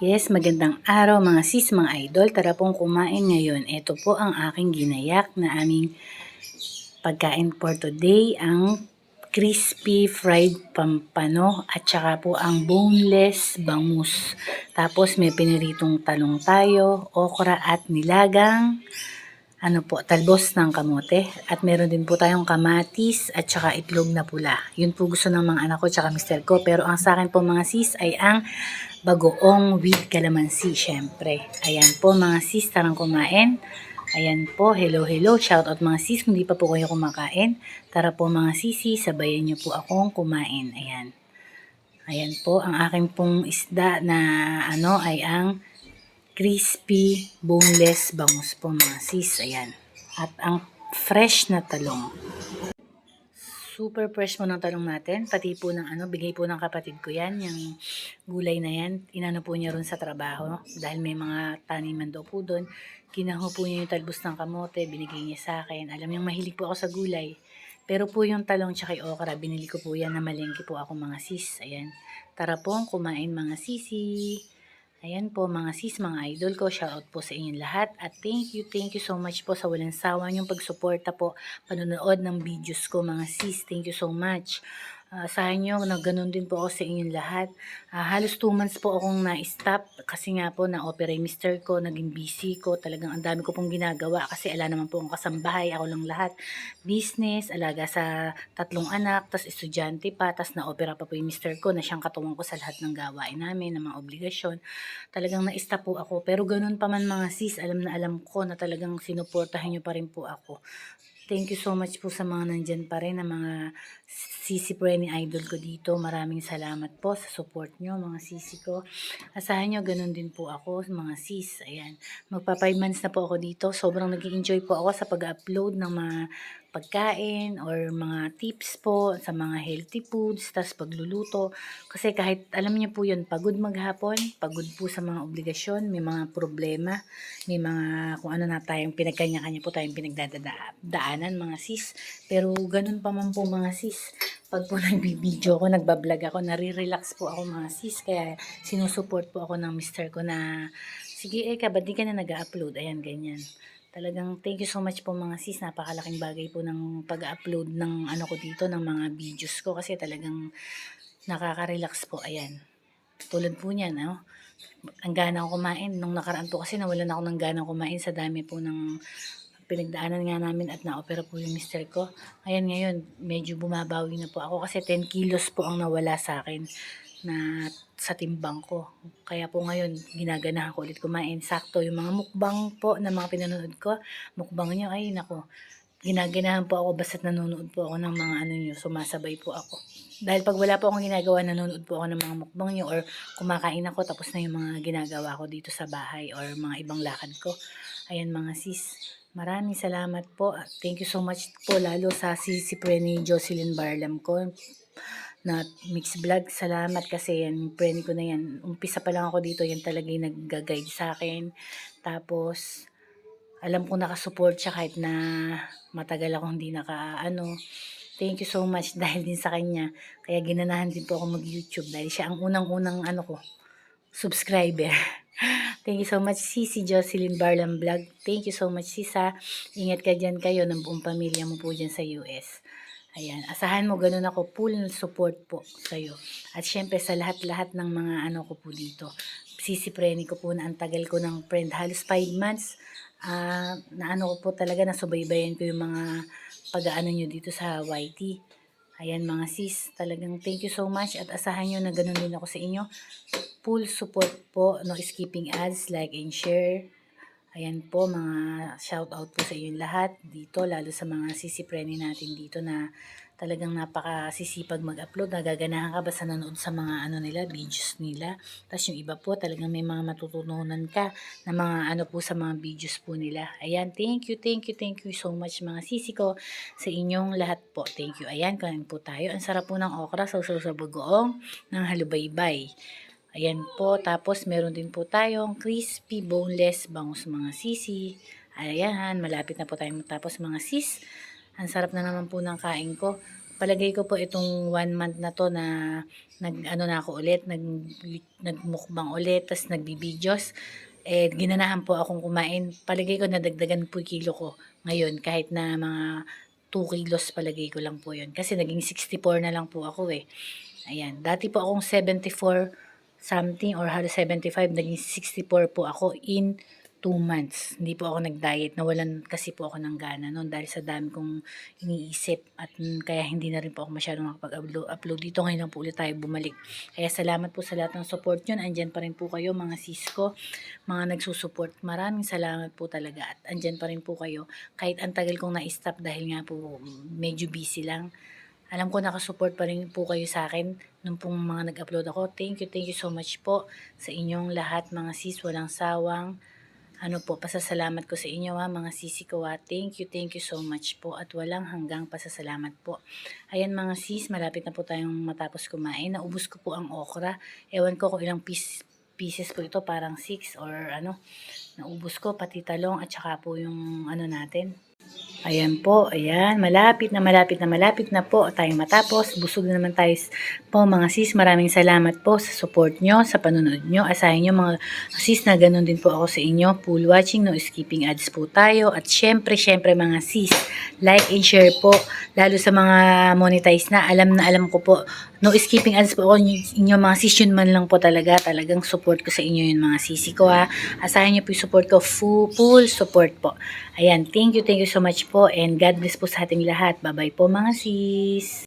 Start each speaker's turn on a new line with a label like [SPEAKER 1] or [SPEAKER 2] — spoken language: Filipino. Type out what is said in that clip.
[SPEAKER 1] Yes, magandang araw mga sis, mga idol. Tara pong kumain ngayon. Ito po ang aking ginayak na aming pagkain for today. Ang crispy fried pampano at saka po ang boneless bangus. Tapos may piniritong talong tayo, okra at nilagang talbos ng kamote. At meron din po tayong kamatis at saka itlog na pula. Yun po gusto ng mga anak ko tsaka mister ko. Pero ang sa akin po mga sis ay ang bagoong with calamansi, syempre. Ayan po mga sis, tarang kumain. Ayan po, hello, shout out mga sis, kung di pa po kayo kumakain. Tara po mga sisi, sabayan niyo po akong kumain. Ayan. Ayan po, ang aking pong isda na ay ang crispy boneless bangus po mga sis. Ayan. At ang fresh na talong. Super fresh mo ng talong natin. Pati po ng bigay po ng kapatid ko yan. Yung gulay na yan. Inano po niya ron sa trabaho. Dahil may mga taniman daw po doon. Kinaho po niya yung talbos ng kamote. Binigay niya sa akin. Alam niyang mahilig po ako sa gulay. Pero po yung talong tsaka yung okra, binili ko po yan na malengke po ako mga sis. Ayan. Tara pong kumain mga sisi. Ayan po mga sis, mga idol ko, shoutout po sa inyong lahat at thank you so much po sa walang sawa niyong pagsuporta po, panonood ng videos ko mga sis, thank you so much. Asahan nyo na ganun din po ako sa inyong lahat. Halos 2 months po akong na-stop kasi nga po na-opera yung mister ko, naging busy ko, talagang ang dami ko pong ginagawa kasi ala naman po akong kasambahay, ako lang lahat. Business, alaga sa 3 anak, tas estudyante pa, tas na-opera pa po yung mister ko na siyang katuwang ko sa lahat ng gawain namin, ng mga obligasyon. Talagang na-stop po ako. Pero ganun pa man mga sis, alam na alam ko na talagang sinuportahan nyo pa rin po ako. Thank you so much po sa mga nandyan pa rin, na mga sisi Prenny idol ko dito. Maraming salamat po sa support nyo, mga sisi ko. Asahan nyo, ganun din po ako, mga sis. Ayan. Magpa 5 months na po ako dito. Sobrang nag-enjoy po ako sa pag-upload ng mga pagkain or mga tips po sa mga healthy foods, tas pagluluto. Kasi kahit, alam niyo po yun, pagod maghapon, pagod po sa mga obligasyon, may mga problema, may mga kung ano na tayong pinagkanya-kanya po tayong pinagdadaanan mga sis. Pero ganun pa man po mga sis. Pag po nagbibideo ako, nagbablog ako, nare-relax po ako mga sis. Kaya sinusuport po ako ng mister ko na, sige ba't di ka na nag-upload? Ayan, ganyan. Talagang thank you so much po mga sis. Napakalaking bagay po ng pag-upload ng ko dito, ng mga videos ko. Kasi talagang nakaka-relax po. Ayan. Tulad po niyan, ang gana ko kumain. Nung nakaraan po kasi nawalan ako ng gana kumain sa dami po ng pinagdaanan nga namin at na-opera po yung mister ko. Ayan ngayon, medyo bumabawi na po ako kasi 10 kilos po ang nawala sa akin na sa timbang ko. Kaya po ngayon, ginaganahan ko ulit kumain. Sakto, yung mga mukbang po na mga pinanonood ko, mukbang nyo, ay nako, ginaganahan po ako basta't nanonood po ako ng mga nyo, sumasabay po ako. Dahil pag wala po akong ginagawa, nanonood po ako ng mga mukbang nyo or kumakain ako tapos na yung mga ginagawa ko dito sa bahay or mga ibang lakad ko. Ayan mga sis, maraming salamat po. Thank you so much po lalo sa si Prenny Jocelyn Barlam ko na mix vlog. Salamat kasi yan, yung friend ko na yan. Umpisa pa lang ako dito, yan talaga yung nag-guide sa akin. Tapos, alam kong nakasupport siya kahit na matagal akong hindi Thank you so much dahil din sa kanya. Kaya ginanahan din po ako mag-YouTube dahil siya ang unang-unang subscriber. Thank you so much, Sisi Jocelyn Barlam Vlog. Thank you so much, Sisa. Ingat ka dyan kayo ng buong pamilya mo po dyan sa US. Ayan, asahan mo ganun ako, full support po sa'yo. At syempre sa lahat-lahat ng mga ko po dito. Sisi Preni ko po na ang tagal ko ng friend, halos 5 months. Na ko po talaga, nasubaybayan ko yung mga pag-aano nyo dito sa YT. Ayan mga sis, talagang thank you so much at asahan nyo na ganun din ako sa inyo. Full support po, no skipping ads, like and share. Ayan po, mga shout out po sa inyong lahat dito, lalo sa mga sisipreni natin dito na talagang napakasisipag mag-upload. Nagaganahan ka basta nanood sa mga nila, videos nila. Tapos yung iba po, talagang may mga matututunan ka na mga po sa mga videos po nila. Ayan, thank you so much mga sisi ko sa inyong lahat po. Thank you. Ayan, kain po tayo. Ang sarap po ng okra, sausaw sa bagoong ng halubaybay. Ayan po, tapos meron din po tayong crispy boneless bangus mga sisi. Ayan, malapit na po tayong matapos mga sis. Ang sarap na naman po ng kain ko. palagay ko po itong 1 month na to na nag-ano na ako ulit, nagmukbang ulit, tas nagbibidyo's, ginanahan po akong kumain. Palagay ko nadagdagan po yung kilo ko ngayon kahit na mga 2 kilos palagay ko lang po yun. Kasi naging 64 na lang po ako eh. Ayan, dati po akong 74 something or halos 75, naging 64 po ako in 2 months. Hindi po ako nag-diet, nawalan kasi po ako ng gana noon dahil sa dami kong iniisip at kaya hindi na rin po ako masyadong makapag-upload dito. Ngayon lang po ulit tayo bumalik. Kaya salamat po sa lahat ng support nyo. Andyan pa rin po kayo mga sis ko, mga nagsusupport. Maraming salamat po talaga at andyan pa rin po kayo. Kahit ang tagal kong na-stop dahil nga po medyo busy lang. Alam ko nakasupport pa rin po kayo sa akin nung pong mga nag-upload ako. Thank you so much po sa inyong lahat mga sis, walang sawang. Pasasalamat ko sa inyo mga sisi ko Thank you so much po at walang hanggang pasasalamat po. Ayan mga sis, malapit na po tayong matapos kumain. Naubos ko po ang okra. Ewan ko kung ilang pieces po ito, parang 6 or naubos ko pati talong at saka po yung natin. Ayan po, ayan, malapit na po tayong matapos. Busog na naman tayo po mga sis. Maraming salamat po sa support nyo, sa panonood nyo. Asahin nyo mga sis na ganun din po ako sa inyo. Full watching, no skipping ads po tayo. At syempre mga sis, like and share po. Lalo sa mga monetize na, alam ko po. No skipping ads po ako inyo mga sis, yun man lang po talagang support ko sa inyo yun mga sisi ko Asahin nyo po yung support ko, full support po. Ayan, thank you so much po and God bless po sa ating lahat. Bye-bye po mga sis.